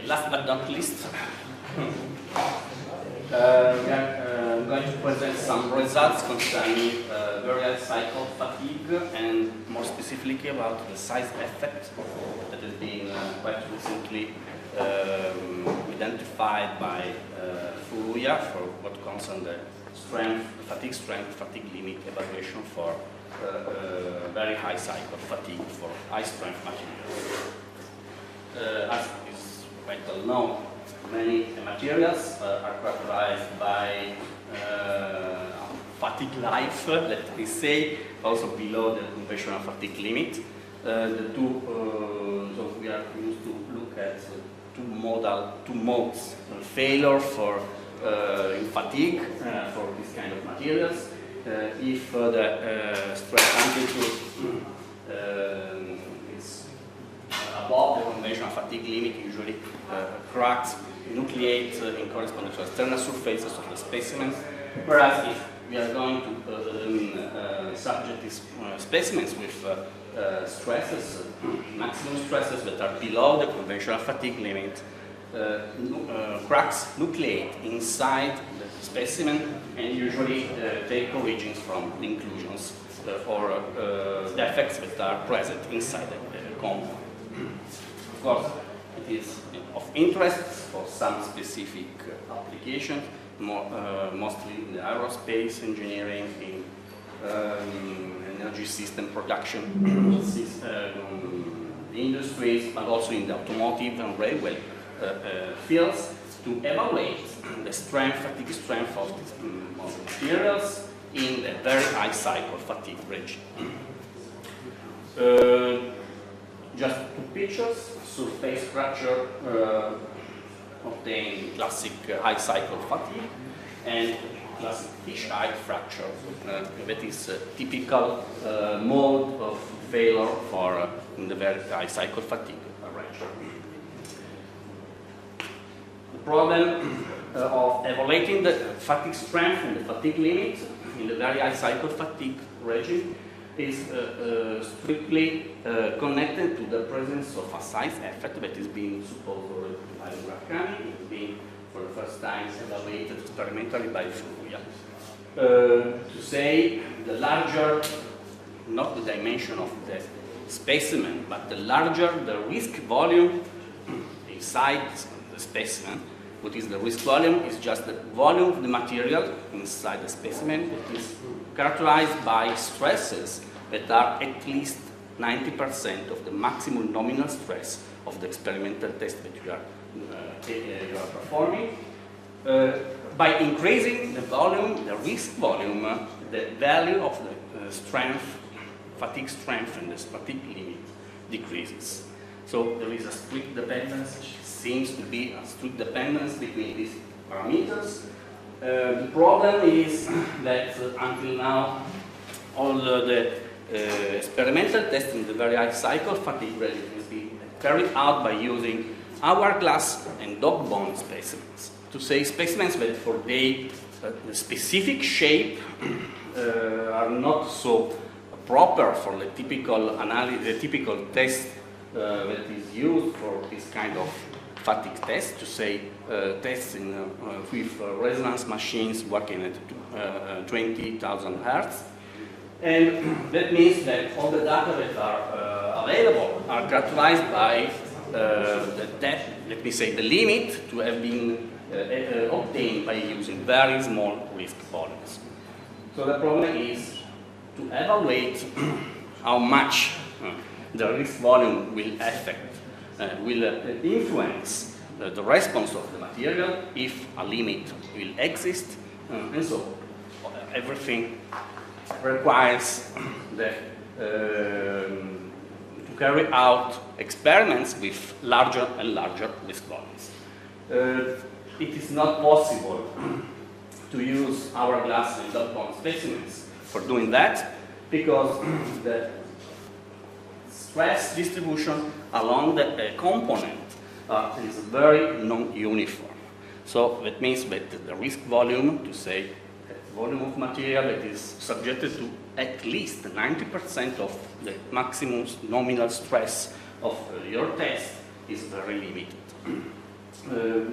last but not least, we are going to present some results concerning variable cycle fatigue and more specifically about the size effect that has been quite recently identified by Furuya for what concerns the strength, fatigue limit evaluation for very high cycle fatigue for high strength materials. As is quite well known, many materials are characterized by fatigue life, let me say, also below the conventional fatigue limit. So we are used to look at two modes of failure for in fatigue for this kind of materials. If the stress amplitude is above the conventional fatigue limit, usually cracks nucleate in correspondence to external surfaces of the specimens, whereas if we are going to subject these specimens with stresses, maximum stresses that are below the conventional fatigue limit, cracks nucleate inside the specimen and usually take origins from the inclusions or defects that are present inside the compound. Of course, it is of interest for some specific applications, mostly in the aerospace engineering, in energy system production industries, but also in the automotive and railway fields, to evaluate the fatigue strength of these materials in the very high cycle fatigue region. Just two pictures: surface fracture obtained classic high cycle fatigue and classic fisheye fracture that is a typical mode of failure for in the very high cycle fatigue region. The problem of evaluating the fatigue strength and the fatigue limit in the very high cycle fatigue region is strictly connected to the presence of a size effect that is being supposed already by Murakami. It is being for the first time evaluated experimentally by Furuya. To say the larger, not the dimension of the specimen, but the larger the risk volume inside the specimen. What is the risk volume? Is just the volume of the material inside the specimen that is characterized by stresses that are at least 90% of the maximum nominal stress of the experimental test that you are performing. By increasing the volume, the risk volume, the value of the strength, fatigue strength, and the fatigue limit decreases. So there is a strict dependence, seems to be a strict dependence between these parameters. The problem is that until now, all the experimental tests in the very high cycle fatigue region has been carried out by using hourglass and dog bone specimens. To say specimens that for the specific shape are not so proper for the typical analysis, the typical test that is used for this kind of fatigue test, to say tests in, with resonance machines working at 20,000 Hertz. And that means that all the data that are available are characterized by the depth, let me say the limit to have been obtained by using very small risk volumes. So the problem is to evaluate how much the risk volume will affect, will influence the response of the material, if a limit will exist, and so everything requires to carry out experiments with larger and larger risk volumes. It is not possible to use hourglass and dot bone specimens for doing that, because the stress distribution along the component is very non-uniform. So that means that the risk volume, to say volume of material that is subjected to at least 90% of the maximum nominal stress of your test, is very limited.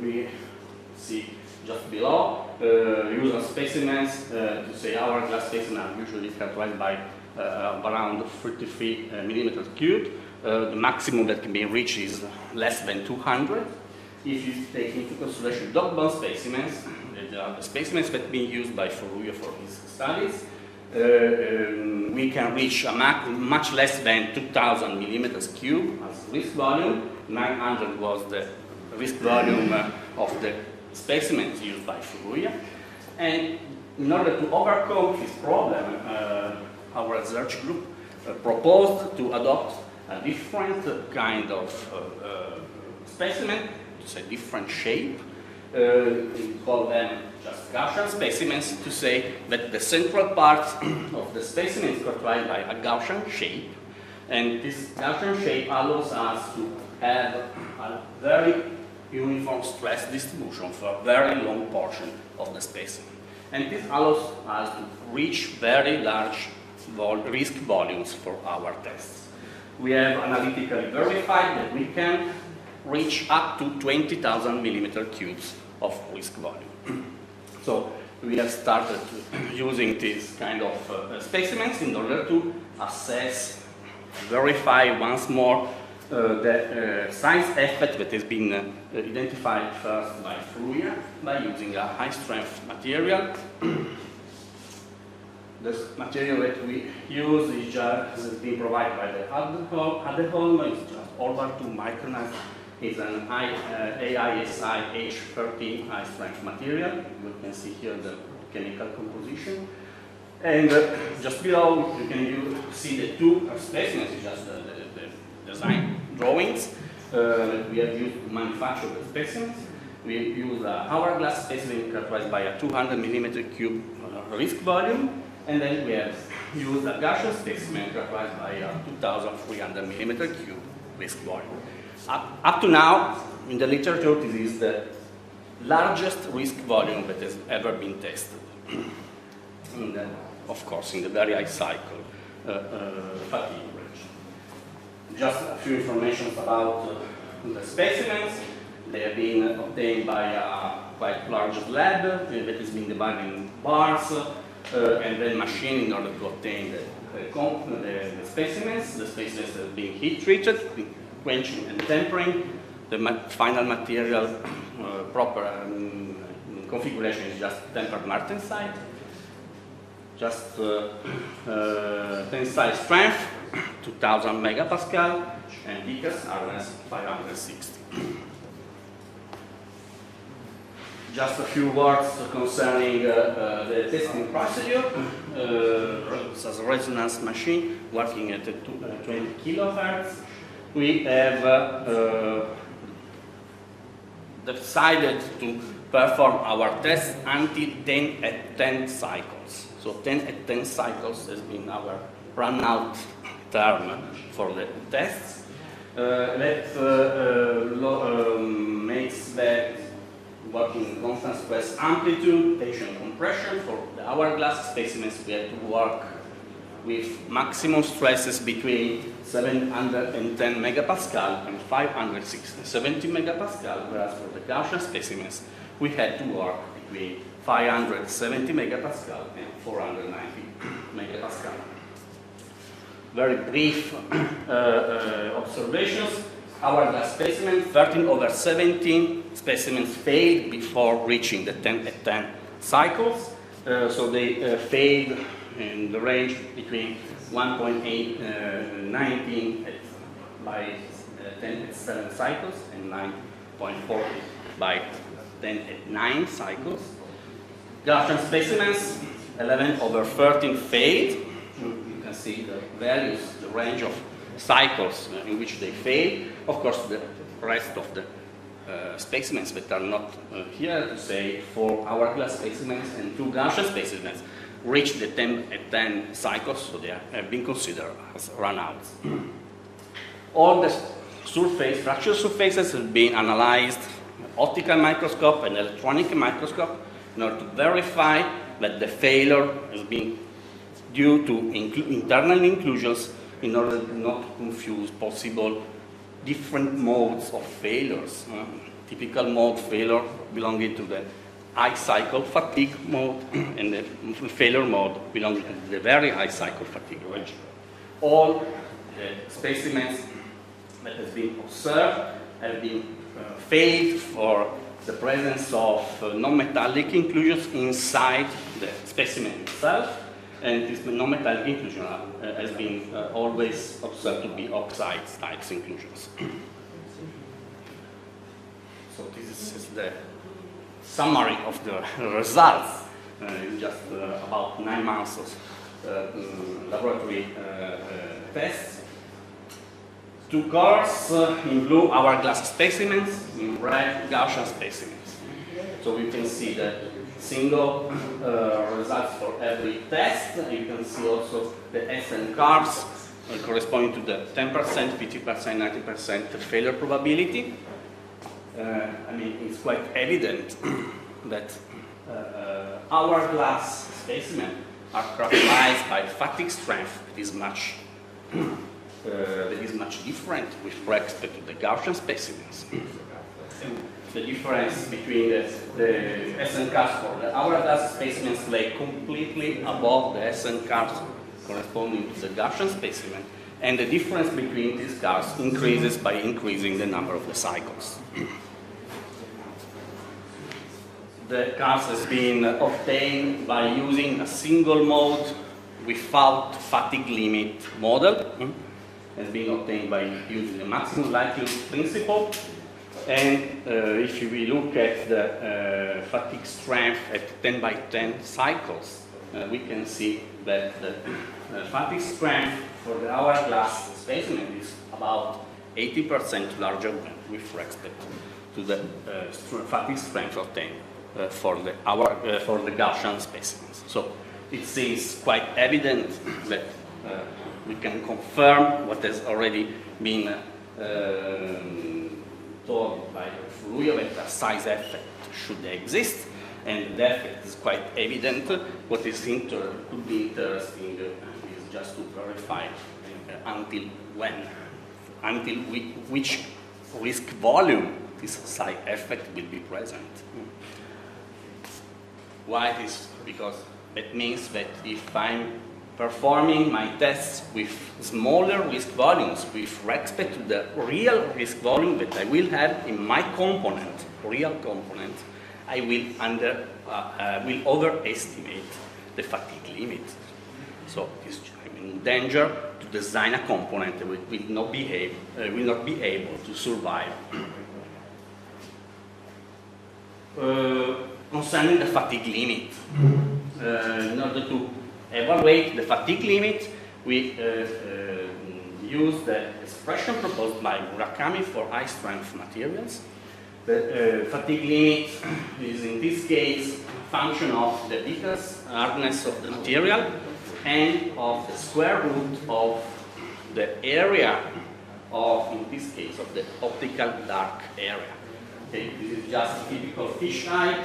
we see just below, use of specimens to say hourglass specimens are usually characterized by around 33 millimeters cubed. The maximum that can be reached is less than 200. If you take into consideration dog bone specimens, they are the specimens that have been used by Furuya for his studies, we can reach a much less than 2,000 millimeters cubed as risk volume. 900 was the risk volume of the specimens used by Furuya. And in order to overcome this problem, our research group proposed to adopt a different kind of specimen, to say different shape. We call them just Gaussian specimens, to say that the central part of the specimen is characterized by a Gaussian shape, and this Gaussian shape allows us to have a very uniform stress distribution for a very long portion of the specimen. And this allows us to reach very large risk volumes for our tests. We have analytically verified that we can reach up to 20,000 millimeter cubes of risk volume. So we have started using this kind of specimens in order to assess, verify once more the size effect that has been identified first by Furuya by using a high-strength material. The material that we use is has been provided by the Adeholm. It's just over 2 microns. It's an AISI H13 high-strength material. You can see here the chemical composition. And just below, you can see the two specimens, just the design drawings that we have used to manufacture the specimens. We use a hourglass specimen characterized by a 200 millimeter cube risk volume. And then we have used a Gaussian specimen characterized by a 2,300 millimeter cube risk volume. Up to now, in the literature, this is the largest risk volume that has ever been tested. Of course, in the very high cycle fatigue range. Just a few information about the specimens. They have been obtained by a quite large lab that has been divided in bars and then machined in order to obtain the specimens. The specimens have been heat treated, quenching and tempering. The final material proper configuration is just tempered martensite. Just tensile strength, 2000 megapascal, and Pica's hardness 560. Just a few words concerning the testing procedure. It's a resonance machine working at 20 kilohertz. We have decided to perform our tests until 10 at 10 cycles. So 10 at 10 cycles has been our run-out term for the tests. That makes that working constant stress amplitude, tension compression. For the hourglass specimens, we have to work with maximum stresses between 710 megapascal and 570 megapascal, whereas for the Gaussian specimens, we had to work between 570 megapascal and 490 megapascal. Very brief observations. Hourglass specimen, 13/17 specimens failed before reaching the 10 at 10 cycles. So they failed in the range between 1.819 by 10 at 7 cycles and 9.40 by 10 at 9 cycles. Gaussian specimens, 11/13 failed. You can see the values, the range of cycles in which they fail. Of course, the rest of the specimens that are not here, to say 4 hourglass specimens and 2 Gaussian specimens, reached the 10 at 10 cycles, so they have been considered as run-outs. All the fracture surfaces have been analyzed with optical microscope and electronic microscope in order to verify that the failure has been due to internal inclusions in order not to confuse possible different modes of failures. typical mode failure belonging to the high cycle fatigue mode, and the failure mode belonging to the very high cycle fatigue region. All the specimens that has been observed have been failed for the presence of non-metallic inclusions inside the specimen itself, and this non-metallic inclusion has been always observed to be oxide types inclusions. So this is the summary of the results. It's just about 9 months of laboratory tests. 2 colors, in blue hourglass specimens, in red Gaussian specimens. So we can see the single results for every test. You can see also the SN curves corresponding to the 10%, 50%, 90% failure probability. I mean, it's quite evident that hourglass specimens are characterized by fatigue strength that is much different with respect to the Gaussian specimens. The difference between the SN curves for the hourglass specimens lay completely above the SN curves corresponding to the Gaussian specimen, and the difference between these curves increases by increasing the number of the cycles. The curves has been obtained by using a single mode without fatigue limit model. Has been obtained by using the maximum likelihood principle. And if we look at the fatigue strength at 10 by 10 cycles, we can see that the fatigue strength for the hourglass specimen is about 80% larger than with respect to the fatigue strength obtained for the Gaussian specimens. So it seems quite evident that we can confirm what has already been told by Furuya, that a size effect should exist, and the effect is quite evident. What is could be interesting is just to verify until which risk volume this side effect will be present. Why this? Because it means that if I'm performing my tests with smaller risk volumes with respect to the real risk volume that I will have in my component, real component, I will overestimate the fatigue limit. So I'm in danger to design a component that will not be able to survive. Concerning the fatigue limit, in order to evaluate the fatigue limit, we use the expression proposed by Murakami for high strength materials. The fatigue limit is in this case a function of the thickness, hardness of the material and of the square root of the area of, in this case, of the optical dark area. Okay, this is just a typical fisheye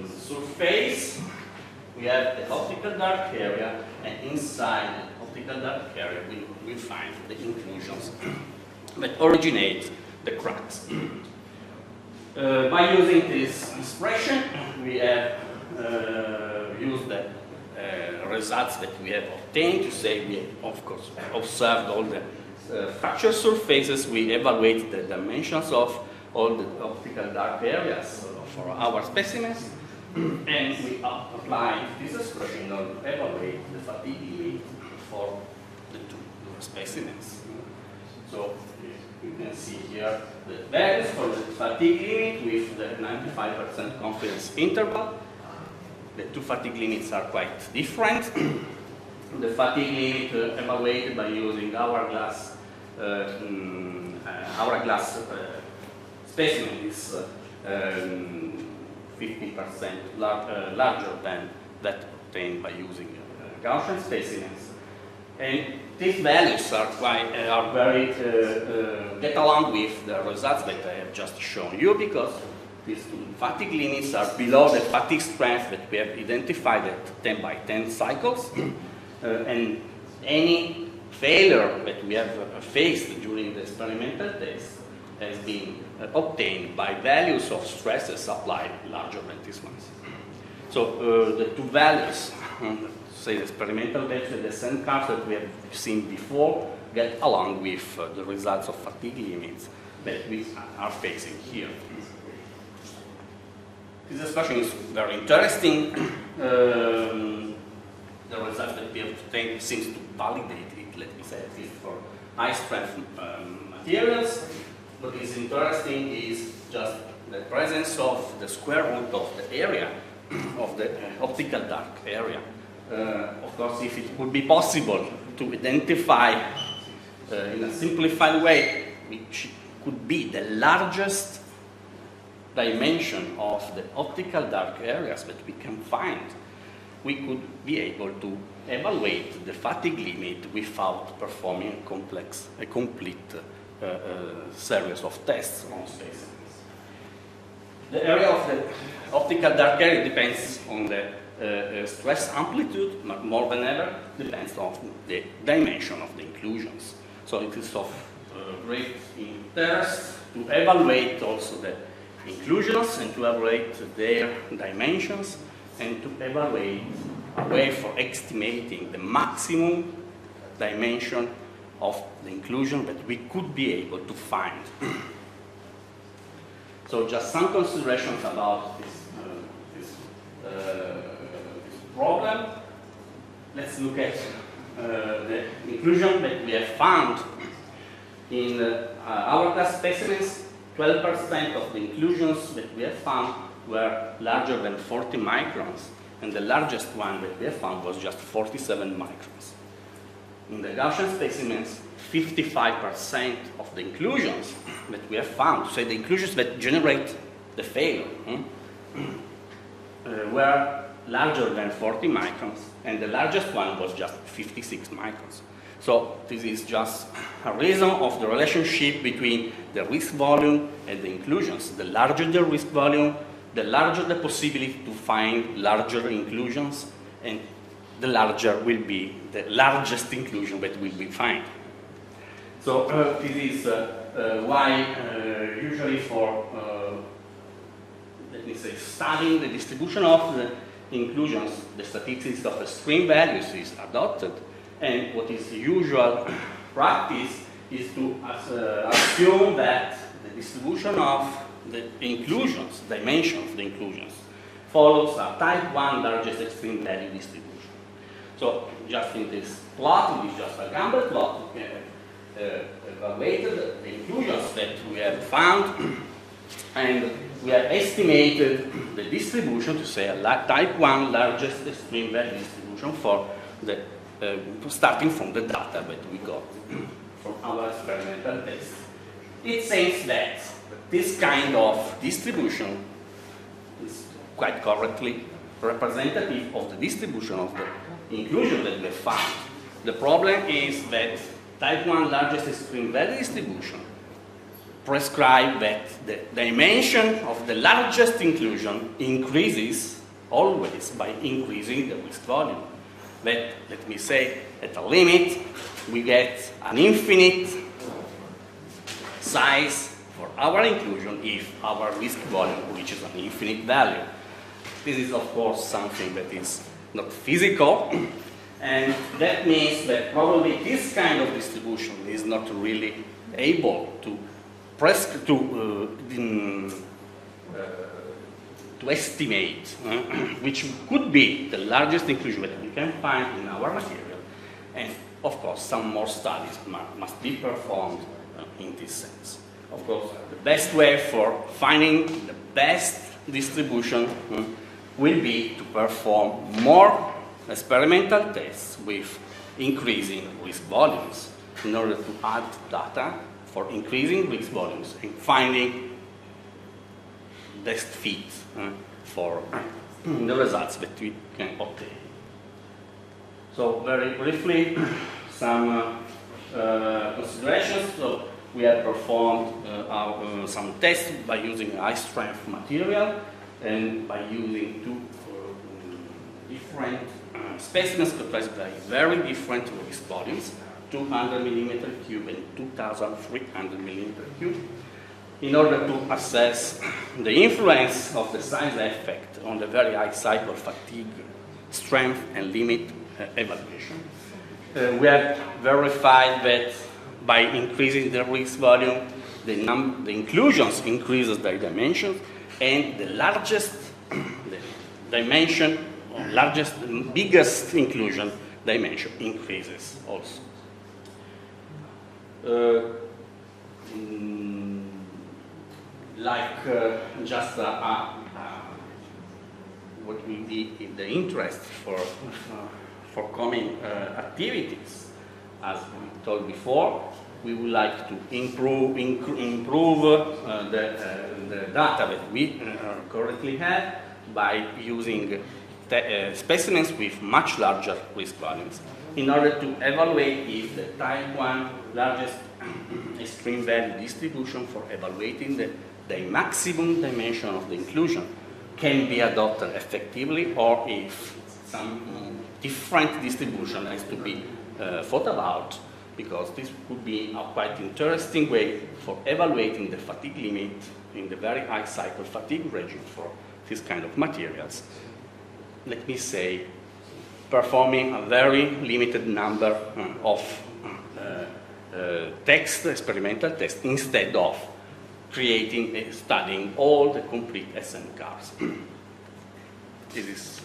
surface. We have the optical dark area, and inside the optical dark area we find the inclusions that originate the cracks. By using this expression, we have used the results that we have obtained to say we, of course, observed all the fracture surfaces, we evaluate the dimensions of all the optical dark areas for our specimens, and we apply this expression in order to evaluate the fatigue limit for the two specimens. So you can see here the values for the fatigue limit with the 95% confidence interval. The two fatigue limits are quite different. The fatigue limit evaluated by using hourglass specimen is 50% larger than that obtained by using Gaussian specimens. And these values are very get along with the results that I have just shown you, because these fatigue limits are below the fatigue strength that we have identified at 10 by 10 cycles. And any failure that we have faced during the experimental test has been obtained by values of stresses applied larger than this one. So the two values, say the experimental values and the sand curves that we have seen before, get along with the results of fatigue limits that we are facing here. This expression is very interesting. The results that we have obtained seems to validate it, let me say, at least for high strength materials. What is interesting is just the presence of the square root of the area, of the optical dark area. Of course, if it would be possible to identify in a simplified way, which could be the largest dimension of the optical dark areas that we can find, we could be able to evaluate the fatigue limit without performing a complete series of tests on specimens. The area of the optical dark area depends on the stress amplitude, but more than ever depends on the dimension of the inclusions. So it is of great interest to evaluate also the inclusions and to evaluate their dimensions and to evaluate a way for estimating the maximum dimension of the inclusion that we could be able to find. So just some considerations about this problem. Let's look at the inclusion that we have found in hourglass specimens. 12% of the inclusions that we have found were larger than 40 microns, and the largest one that we have found was just 47 microns. In the Gaussian specimens, 55% of the inclusions that we have found, so the inclusions that generate the failure, were larger than 40 microns, and the largest one was just 56 microns. So this is just a reason of the relationship between the risk volume and the inclusions. The larger the risk volume, the larger the possibility to find larger inclusions, and the larger will be the largest inclusion that will be found. So this is why usually for, let me say, studying the distribution of the inclusions, the statistics of extreme values is adopted. And what is the usual practice is to assume that the distribution of the inclusions, dimension of the inclusions, follows a type 1 largest extreme value distribution. So just in this plot, it is just a Gamble plot, we have evaluated the inclusions that we have found, and we have estimated the distribution to say a type 1 largest extreme value distribution for the starting from the data that we got from our experimental test. It says that this kind of distribution is quite correctly representative of the distribution of the inclusion that we found. The problem is that type 1 largest extreme value distribution prescribe that the dimension of the largest inclusion increases always by increasing the risk volume. But let me say, at a limit, we get an infinite size for our inclusion if our risk volume reaches an infinite value. This is, of course, something that is not physical, and that means that probably this kind of distribution is not really able to estimate which could be the largest inclusion that we can find in our material. And of course, some more studies must be performed in this sense. Of course, the best way for finding the best distribution will be to perform more experimental tests with increasing risk volumes in order to add data for increasing risk volumes and finding best fit for the results that we can obtain. So very briefly, some considerations. So we have performed some tests by using high strength material and by using two different specimens comprised by very different risk volumes, 200 millimeter cube and 2,300 millimeter cube. in order to assess the influence of the size effect on the very high cycle fatigue, strength, and limit evaluation. We have verified that by increasing the risk volume, the inclusions increases their dimensions, and the largest dimension, or biggest inclusion dimension increases also. Just what will be the interest for coming activities. As we told before, we would like to improve the data that we currently have by using specimens with much larger risk values in order to evaluate if the type 1 largest extreme value distribution for evaluating the maximum dimension of the inclusion can be adopted effectively, or if some different distribution has to be thought about, because this could be a quite interesting way for evaluating the fatigue limit in the very high cycle fatigue region for this kind of materials. Let me say, performing a very limited number of experimental tests, instead of studying all the complete SN cars. This is